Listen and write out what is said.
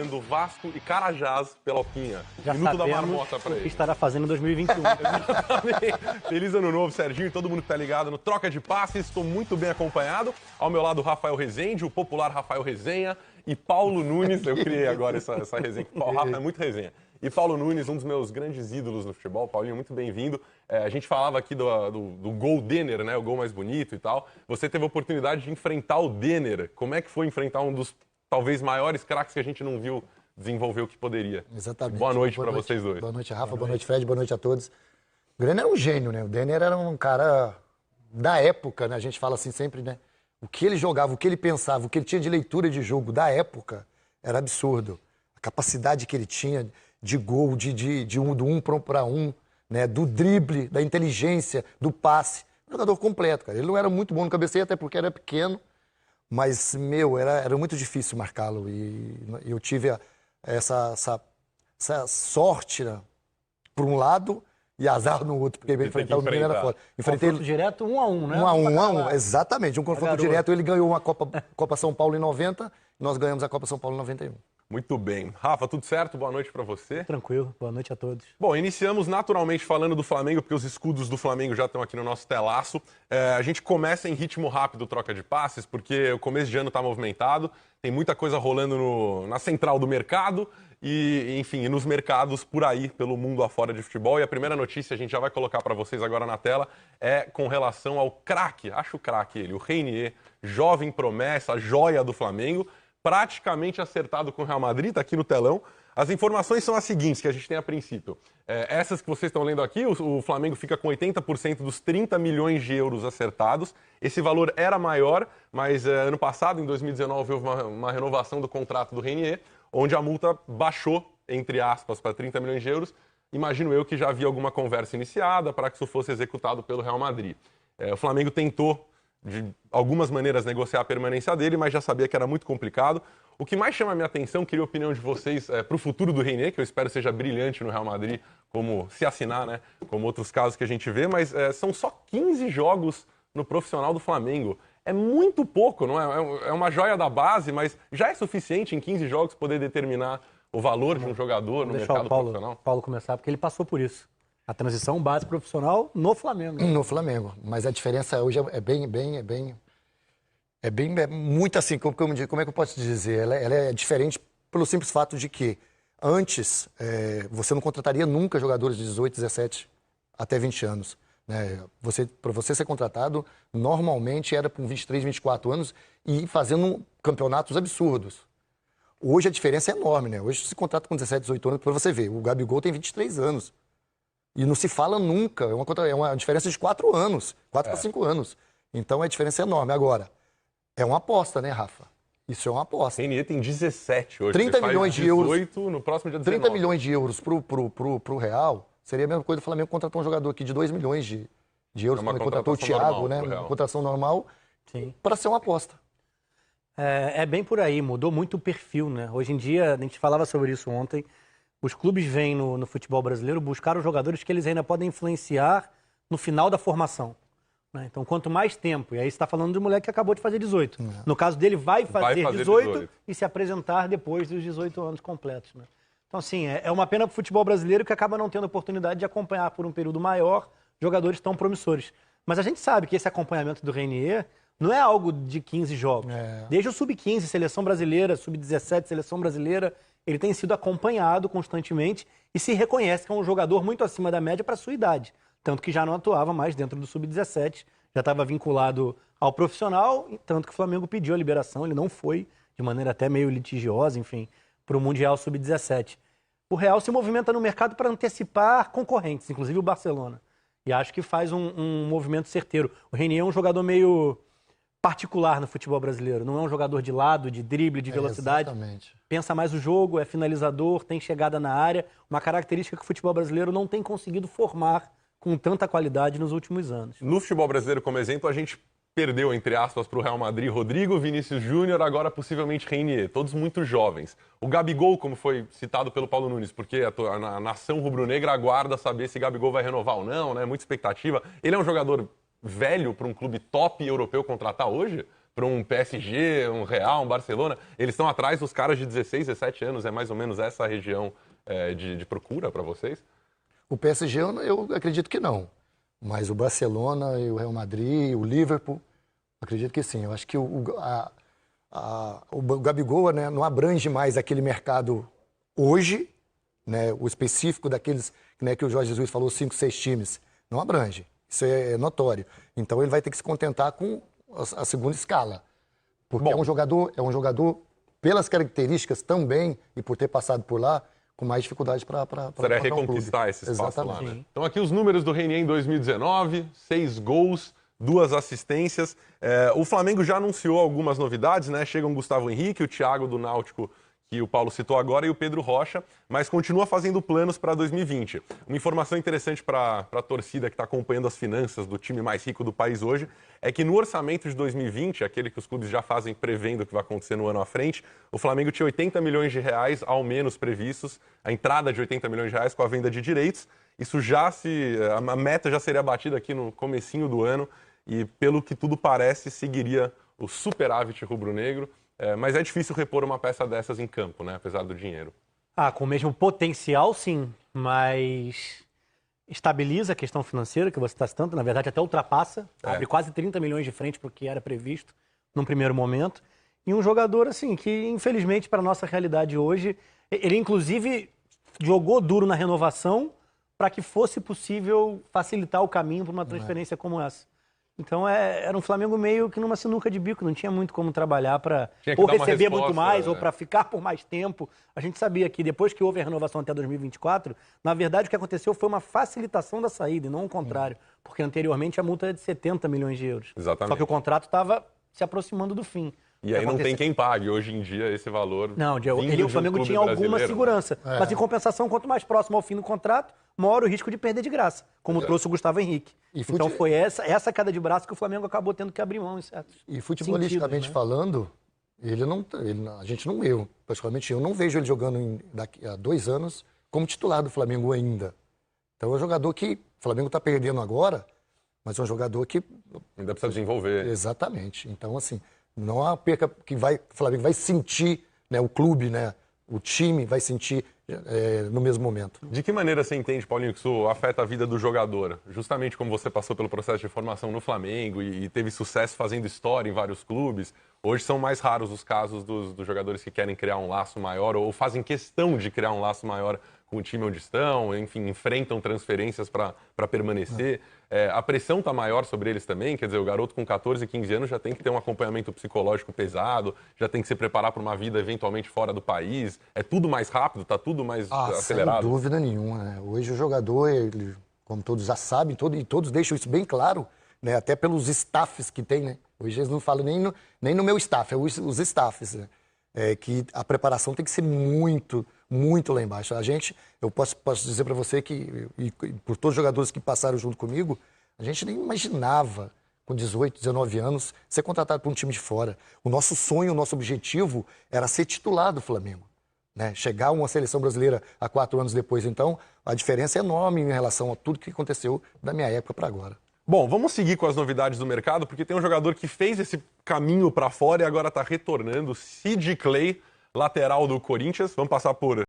do Vasco e Carajás pela Alquinha. Já Minuto da sabemos marmota pra o que ele. estará fazendo em 2021. Exatamente. Feliz ano novo, Serginho, todo mundo que tá ligado no Troca de Passes. Estou muito bem acompanhado. Ao meu lado, Rafael Rezende, o popular Rafael Resenha, e Paulo Nunes. Eu criei agora essa resenha. O Rafa é muito resenha. E Paulo Nunes, um dos meus grandes ídolos no futebol. Paulinho, muito bem-vindo. A gente falava aqui do gol Denner, né? O gol mais bonito e tal. Você teve a oportunidade de enfrentar o Denner. Como é que foi enfrentar um dos, talvez, maiores craques que a gente não viu desenvolver o que poderia? Exatamente. Boa noite para vocês dois. Boa noite, Rafa. Boa noite, Fred. Boa noite a todos. O Denner era um gênio, né? O Denner era um cara da época, né? A gente fala assim sempre, né? O que ele jogava, o que ele pensava, o que ele tinha de leitura de jogo da época era absurdo. A capacidade que ele tinha de gol, do um para um, né? Do drible, da inteligência, do passe. Um jogador completo, cara. Ele não era muito bom no cabeceio, até porque era pequeno. Mas, era muito difícil marcá-lo. E eu tive essa sorte, né, por um lado e azar no outro, porque enfrentar o menino era foda. Enfrentei ele direto 1-1, né? 1-1, exatamente. Um confronto direto. Ele ganhou uma Copa São Paulo em 90, nós ganhamos a Copa São Paulo em 91. Muito bem. Rafa, tudo certo? Boa noite para você. Tranquilo. Boa noite a todos. Bom, iniciamos naturalmente falando do Flamengo, porque os escudos do Flamengo já estão aqui no nosso telaço. A gente começa em ritmo rápido troca de passes, porque o começo de ano está movimentado, tem muita coisa rolando na central do mercado e, enfim, nos mercados por aí, pelo mundo afora de futebol. E a primeira notícia, a gente já vai colocar para vocês agora na tela, é com relação ao craque, acho craque ele, o Reinier, jovem promessa, joia do Flamengo, praticamente acertado com o Real Madrid, está aqui no telão. As informações são as seguintes, que a gente tem a princípio. Essas que vocês estão lendo aqui, o Flamengo fica com 80% dos 30 milhões de euros acertados. Esse valor era maior, mas ano passado, em 2019, houve uma renovação do contrato do Reinier, onde a multa baixou, entre aspas, para 30 milhões de euros. Imagino eu que já havia alguma conversa iniciada para que isso fosse executado pelo Real Madrid. O Flamengo tentou de algumas maneiras negociar a permanência dele, mas já sabia que era muito complicado. O que mais chama a minha atenção, queria a opinião de vocês para o futuro do Reinier, que eu espero seja brilhante no Real Madrid, como se assinar, né? Como outros casos que a gente vê, mas são só 15 jogos no profissional do Flamengo. É muito pouco, não é? É uma joia da base, mas já é suficiente em 15 jogos poder determinar o valor de um jogador no mercado profissional? Paulo começar, porque ele passou por isso. A transição base profissional no Flamengo. No Flamengo. Mas a diferença hoje é muito assim, como é que eu posso dizer? Ela é diferente pelo simples fato de que antes você não contrataria nunca jogadores de 18, 17 até 20 anos. Né? Para você ser contratado, normalmente era com 23, 24 anos e fazendo campeonatos absurdos. Hoje a diferença é enorme, né? Hoje se contrata com 17, 18 anos, para você ver, o Gabigol tem 23 anos. E não se fala nunca, é uma diferença de 4 anos, 4 para 5 anos. Então a diferença é enorme. Agora, é uma aposta, né, Rafa? Isso é uma aposta. O Reinier tem 17 hoje. 30 milhões de euros. 18 no próximo dia 19. 30 milhões de euros pro Real seria a mesma coisa do Flamengo contratar um jogador aqui de 2 milhões de euros, quando contratou o Thiago, né? Uma contratação normal, para ser uma aposta. É bem por aí, mudou muito o perfil, né? Hoje em dia, a gente falava sobre isso ontem, os clubes vêm no futebol brasileiro buscar os jogadores que eles ainda podem influenciar no final da formação. Né? Então, quanto mais tempo, e aí você está falando de um moleque que acabou de fazer 18. No caso dele, vai fazer 18 e se apresentar depois dos 18 anos completos. Né? Então, assim, é uma pena para o futebol brasileiro que acaba não tendo oportunidade de acompanhar por um período maior jogadores tão promissores. Mas a gente sabe que esse acompanhamento do Reinier não é algo de 15 jogos. Desde o Sub-15, Seleção Brasileira, Sub-17, Seleção Brasileira, ele tem sido acompanhado constantemente e se reconhece que é um jogador muito acima da média para a sua idade. Tanto que já não atuava mais dentro do Sub-17, já estava vinculado ao profissional, tanto que o Flamengo pediu a liberação, ele não foi, de maneira até meio litigiosa, enfim, para o Mundial Sub-17. O Real se movimenta no mercado para antecipar concorrentes, inclusive o Barcelona. E acho que faz um movimento certeiro. O Reinier é um jogador meio particular no futebol brasileiro. Não é um jogador de lado, de drible, de velocidade. Exatamente. Pensa mais o jogo, é finalizador, tem chegada na área. Uma característica que o futebol brasileiro não tem conseguido formar com tanta qualidade nos últimos anos. No futebol brasileiro, como exemplo, a gente perdeu, entre aspas, para o Real Madrid Rodrigo, Vinícius Júnior, agora possivelmente Reinier, todos muito jovens. O Gabigol, como foi citado pelo Paulo Nunes, porque a nação rubro-negra aguarda saber se Gabigol vai renovar ou não, né? Muita expectativa. Ele é um jogador velho para um clube top europeu contratar hoje? para um PSG, um Real, um Barcelona, eles estão atrás dos caras de 16, 17 anos, é mais ou menos essa a região de procura para vocês? O PSG eu acredito que não, mas o Barcelona e o Real Madrid, o Liverpool, acredito que sim. Eu acho que o Gabigol, né, não abrange mais aquele mercado hoje, né, o específico daqueles, né, que o Jorge Jesus falou, 5, 6 times, não abrange. Isso é notório. Então ele vai ter que se contentar com a segunda escala. Porque é um jogador, pelas características também, e por ter passado por lá, com mais dificuldade para Seria reconquistar esse espaço. Exatamente. Lá, né? Então aqui os números do Reinier em 2019, 6 gols, 2 assistências. O Flamengo já anunciou algumas novidades, né? Chegam o Gustavo Henrique, o Thiago do Náutico, que o Paulo citou agora, e o Pedro Rocha, mas continua fazendo planos para 2020. Uma informação interessante para a torcida que está acompanhando as finanças do time mais rico do país hoje é que no orçamento de 2020, aquele que os clubes já fazem prevendo o que vai acontecer no ano à frente, o Flamengo tinha 80 milhões de reais ao menos previstos, a entrada de 80 milhões de reais com a venda de direitos. Isso a meta já seria batida aqui no comecinho do ano e, pelo que tudo parece, seguiria o superávit rubro-negro. Mas é difícil repor uma peça dessas em campo, né? Apesar do dinheiro. Com o mesmo potencial, sim, mas estabiliza a questão financeira que você está citando, na verdade até ultrapassa, abre quase 30 milhões de frente para o que era previsto num primeiro momento. E um jogador, assim, que infelizmente para a nossa realidade hoje, ele inclusive jogou duro na renovação para que fosse possível facilitar o caminho para uma transferência como essa. Então era um Flamengo meio que numa sinuca de bico, não tinha muito como trabalhar para ou receber muito mais ou para ficar por mais tempo. A gente sabia que depois que houve a renovação até 2024, na verdade o que aconteceu foi uma facilitação da saída e não o contrário, porque anteriormente a multa era de 70 milhões de euros. Exatamente. Só que o contrato estava se aproximando do fim. E aí não tem quem pague hoje em dia esse valor. Não, o Flamengo tinha alguma segurança. Mas em compensação, quanto mais próximo ao fim do contrato, maior o risco de perder de graça, como trouxe o Gustavo Henrique. Então foi essa queda de braço que o Flamengo acabou tendo que abrir mão em certos E futebolisticamente falando, a gente não, particularmente eu não vejo ele jogando daqui a 2 anos como titular do Flamengo ainda. Então é um jogador que o Flamengo está perdendo agora, mas é um jogador que ainda precisa desenvolver. Exatamente. Então, assim, não há uma perca que o Flamengo vai sentir, né, o clube, né, o time vai sentir no mesmo momento. De que maneira você entende, Paulinho, que isso afeta a vida do jogador? Justamente como você passou pelo processo de formação no Flamengo e teve sucesso fazendo história em vários clubes, hoje são mais raros os casos dos jogadores que querem criar um laço maior ou fazem questão de criar um laço maior com o time onde estão, enfim, enfrentam transferências para permanecer. A pressão está maior sobre eles também, quer dizer, o garoto com 14, 15 anos já tem que ter um acompanhamento psicológico pesado, já tem que se preparar para uma vida eventualmente fora do país. É tudo mais rápido, está tudo mais acelerado? Sem dúvida nenhuma. Né? Hoje o jogador, como todos já sabem, e todos deixam isso bem claro, né? Até pelos staffs que tem, né? Hoje eles não falam nem no meu staff, é os staffs, né? Que a preparação tem que ser muito, muito lá embaixo. Eu posso dizer para você que, e por todos os jogadores que passaram junto comigo, a gente nem imaginava, com 18, 19 anos, ser contratado por um time de fora. O nosso sonho, o nosso objetivo era ser titular do Flamengo, né? Chegar a uma seleção brasileira há 4 anos depois. Então, a diferença é enorme em relação a tudo que aconteceu da minha época para agora. Bom, vamos seguir com as novidades do mercado, porque tem um jogador que fez esse caminho para fora e agora está retornando, Sid Clay, lateral do Corinthians. Vamos passar por